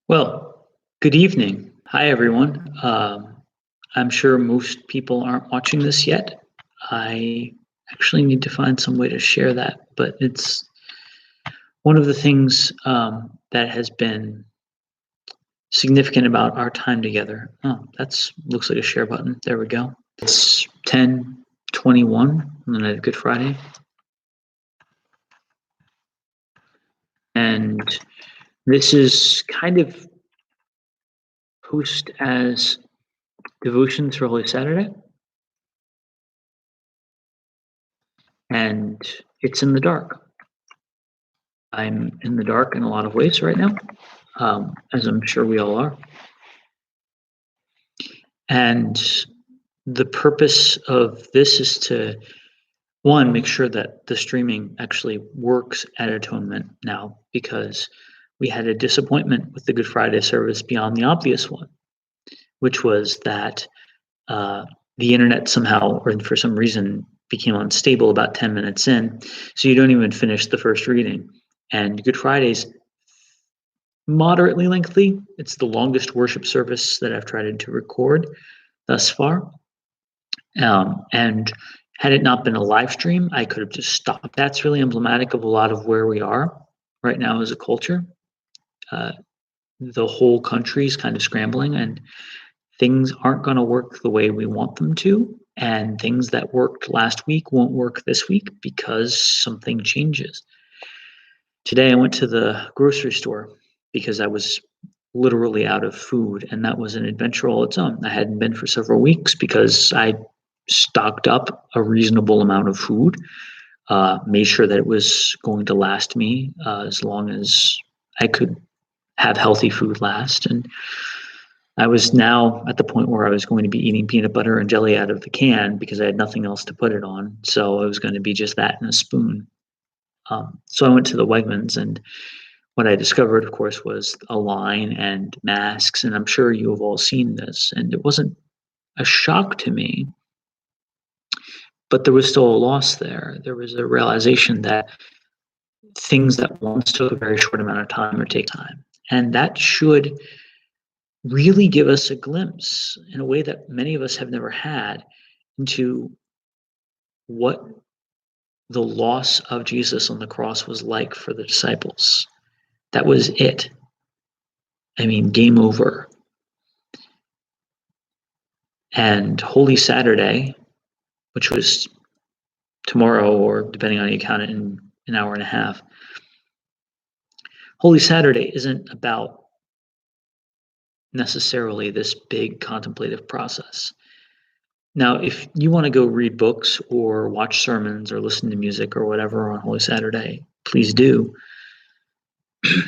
Well, good evening. Hi, everyone. I'm sure most people aren't watching this yet. I actually need to find some way to share that, but it's one of the things that has been significant about our time together. Oh, that's looks like a share button. There we go. It's 10:21 on the night of Good Friday, and this is kind of post as devotions for Holy Saturday. And it's in the dark. I'm in the dark in a lot of ways right now, as I'm sure we all are. And the purpose of this is to, one, make sure that the streaming actually works at Atonement now, because we had a disappointment with the Good Friday service beyond the obvious one, which was that the internet somehow, or for some reason, became unstable about 10 minutes in. So you don't even finish the first reading. And Good Friday's moderately lengthy. It's the longest worship service that I've tried to record thus far. And had it not been a live stream, I could have just stopped. That's really emblematic of a lot of where we are right now as a culture. The whole country is kind of scrambling, and things aren't going to work the way we want them to. And things that worked last week won't work this week because something changes. Today, I went to the grocery store because I was literally out of food, and that was an adventure all its own. I hadn't been for several weeks because I stocked up a reasonable amount of food, made sure that it was going to last me as long as I could have healthy food last. And I was now at the point where I was going to be eating peanut butter and jelly out of the can because I had nothing else to put it on. So it was going to be just that and a spoon. So I went to the Wegmans, and what I discovered, of course, was a line and masks. And I'm sure you have all seen this. And it wasn't a shock to me, but there was still a loss there. There was a realization that things that once took a very short amount of time or take time. And that should really give us a glimpse in a way that many of us have never had into what the loss of Jesus on the cross was like for the disciples. That was it. I mean, game over. And Holy Saturday, which was tomorrow, or depending on how you count it, in an hour and a half. Holy Saturday isn't about necessarily this big contemplative process. Now, if you want to go read books or watch sermons or listen to music or whatever on Holy Saturday, please do.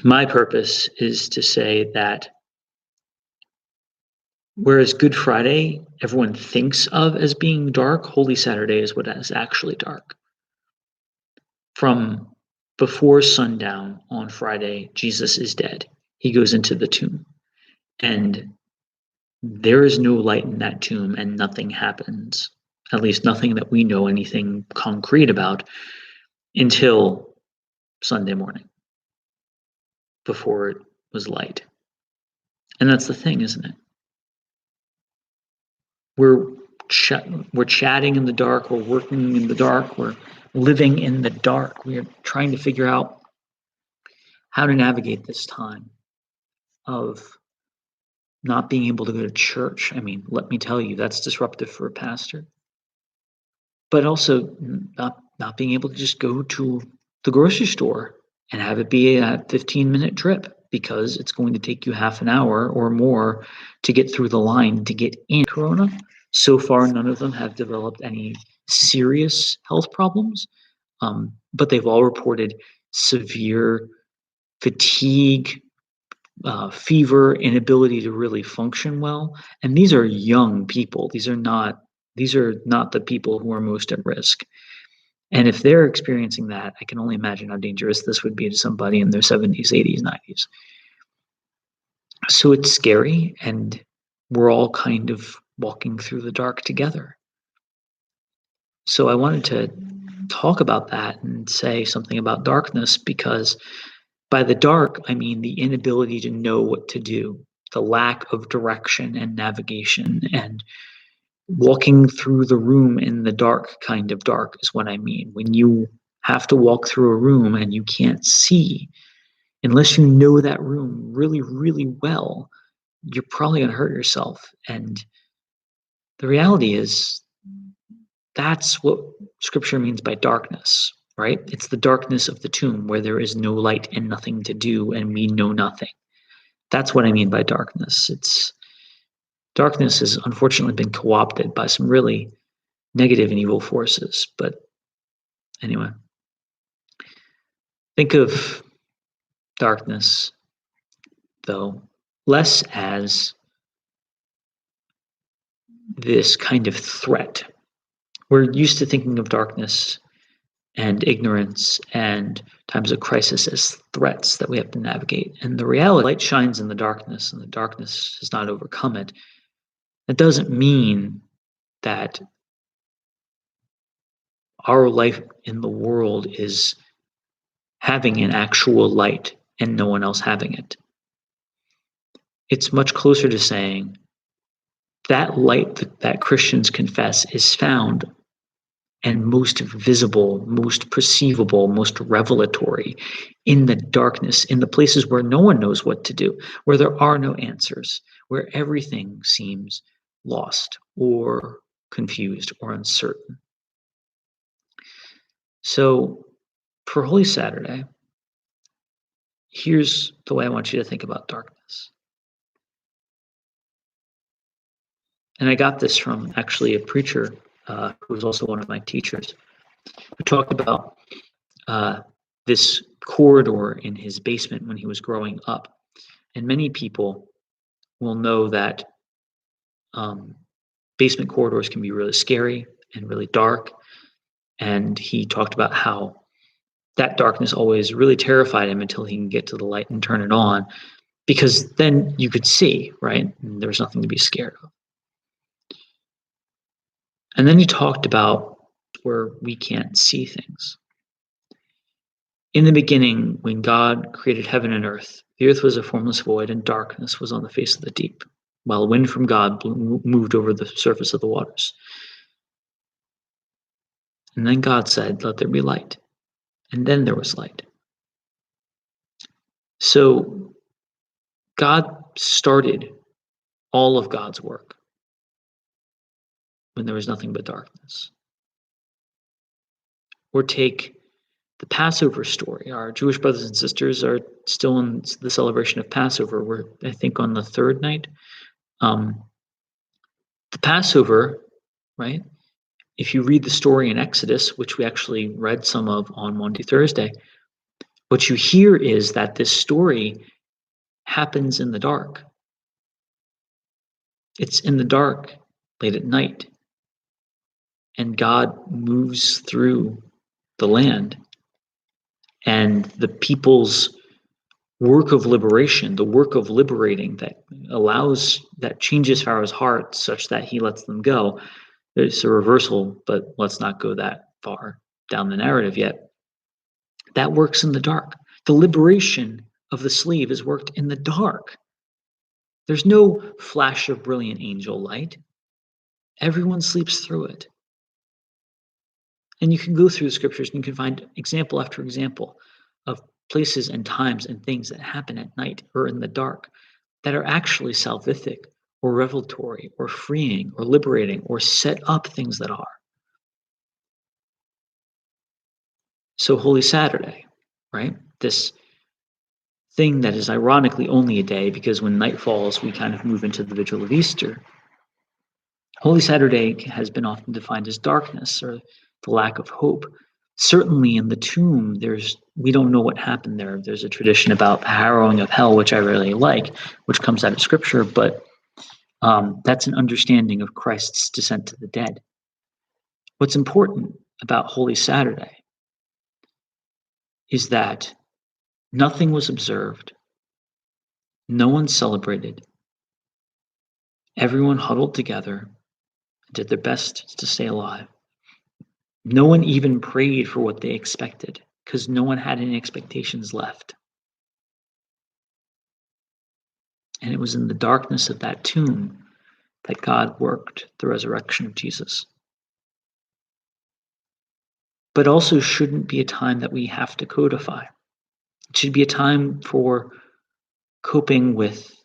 My purpose is to say that whereas Good Friday everyone thinks of as being dark, Holy Saturday is what is actually dark. From before sundown on Friday, Jesus is dead. He goes into the tomb. And there is no light in that tomb, and nothing happens. At least nothing that we know anything concrete about until Sunday morning, before it was light. And that's the thing, isn't it? We're chatting in the dark, we're working in the dark, we're living in the dark. We're trying to figure out how to navigate this time of not being able to go to church. I mean, let me tell you, that's disruptive for a pastor. But also not being able to just go to the grocery store and have it be a 15-minute trip, because it's going to take you half an hour or more to get through the line to get in. Corona, so far, none of them have developed any serious health problems, but they've all reported severe fatigue, fever, inability to really function well. And these are young people. These are not the people who are most at risk. And if they're experiencing that, I can only imagine how dangerous this would be to somebody in their 70s, 80s, 90s. So it's scary, and we're all kind of walking through the dark together. So I wanted to talk about that and say something about darkness, because By the dark, I mean the inability to know what to do, the lack of direction and navigation, and walking through the room in the dark kind of dark is what I mean. When you have to walk through a room and you can't see, unless you know that room really, really well, you're probably going to hurt yourself. And the reality is, that's what scripture means by darkness, right? It's the darkness of the tomb where there is no light and nothing to do and we know nothing. That's what I mean by darkness. Darkness has unfortunately been co-opted by some really negative and evil forces. But anyway, think of darkness, though, less as this kind of threat. We're used to thinking of darkness and ignorance and times of crisis as threats that we have to navigate. And the reality, light shines in the darkness, and the darkness has not overcome it. That doesn't mean that our life in the world is having an actual light and no one else having it. It's much closer to saying that light that Christians confess is found and most visible, most perceivable, most revelatory in the darkness, in the places where no one knows what to do, where there are no answers, where everything seems lost or confused or uncertain. So for Holy Saturday, here's the way I want you to think about darkness. And I got this from actually a preacher who was also one of my teachers, who talked about this corridor in his basement when he was growing up. And many people will know that basement corridors can be really scary and really dark. And he talked about how that darkness always really terrified him until he can get to the light and turn it on, because then you could see, right? And there was nothing to be scared of. And then he talked about where we can't see things. In the beginning, when God created heaven and earth, the earth was a formless void and darkness was on the face of the deep, while wind from God moved over the surface of the waters. And then God said, "Let there be light." And then there was light. So God started all of God's work when there was nothing but darkness. Or take the Passover story. Our Jewish brothers and sisters are still in the celebration of Passover. We're, I think, on the third night. The Passover, right? If you read the story in Exodus, which we actually read some of on Monday, Thursday, what you hear is that this story happens in the dark. It's in the dark, late at night, and God moves through the land, and the people's work of liberation, the work of liberating that changes Pharaoh's heart such that he lets them go. It's a reversal, but let's not go that far down the narrative yet. That works in the dark. The liberation of the slave is worked in the dark. There's no flash of brilliant angel light. Everyone sleeps through it. And you can go through the scriptures and you can find example after example of places and times and things that happen at night or in the dark that are actually salvific or revelatory or freeing or liberating or set up things that are. So Holy Saturday, right? This thing that is ironically only a day, because when night falls, we kind of move into the vigil of Easter. Holy Saturday has been often defined as darkness or the lack of hope. Certainly in the tomb, we don't know what happened there. There's a tradition about the harrowing of hell, which I really like, which comes out of scripture, but that's an understanding of Christ's descent to the dead. What's important about Holy Saturday is that nothing was observed, no one celebrated, everyone huddled together and did their best to stay alive. No one even prayed for what they expected, because no one had any expectations left. And it was in the darkness of that tomb that God worked the resurrection of Jesus. But also shouldn't be a time that we have to codify. It should be a time for coping with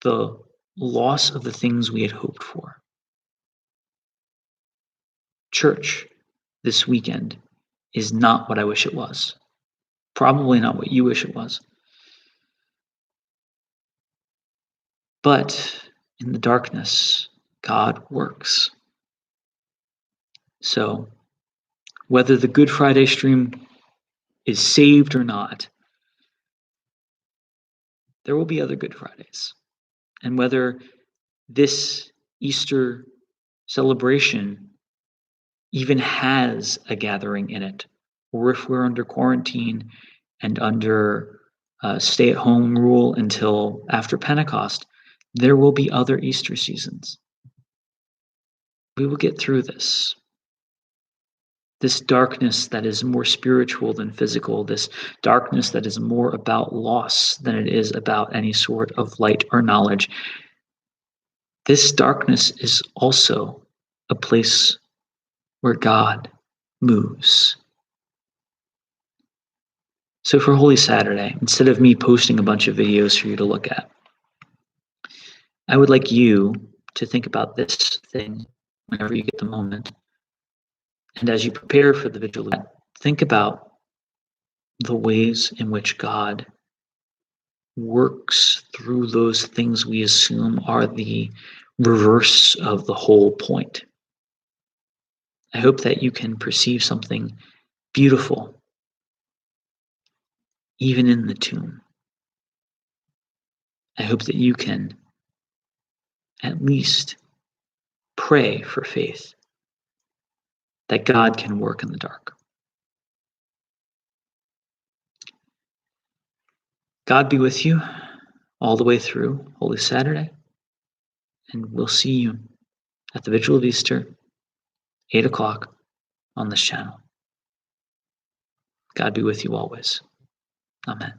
the loss of the things we had hoped for. Church this weekend is not what I wish it was. Probably not what you wish it was. But in the darkness, God works. So whether the Good Friday stream is saved or not, there will be other Good Fridays. And whether this Easter celebration even has a gathering in it, or if we're under quarantine and under stay-at-home rule until after Pentecost, there will be other Easter seasons. We will get through this. This darkness that is more spiritual than physical, this darkness that is more about loss than it is about any sort of light or knowledge. This darkness is also a place where God moves. So for Holy Saturday, instead of me posting a bunch of videos for you to look at, I would like you to think about this thing whenever you get the moment. And as you prepare for the vigil, think about the ways in which God works through those things we assume are the reverse of the whole point. I hope that you can perceive something beautiful, even in the tomb. I hope that you can at least pray for faith that God can work in the dark. God be with you all the way through Holy Saturday, and we'll see you at the Vigil of Easter, 8 o'clock on this channel. God be with you always. Amen.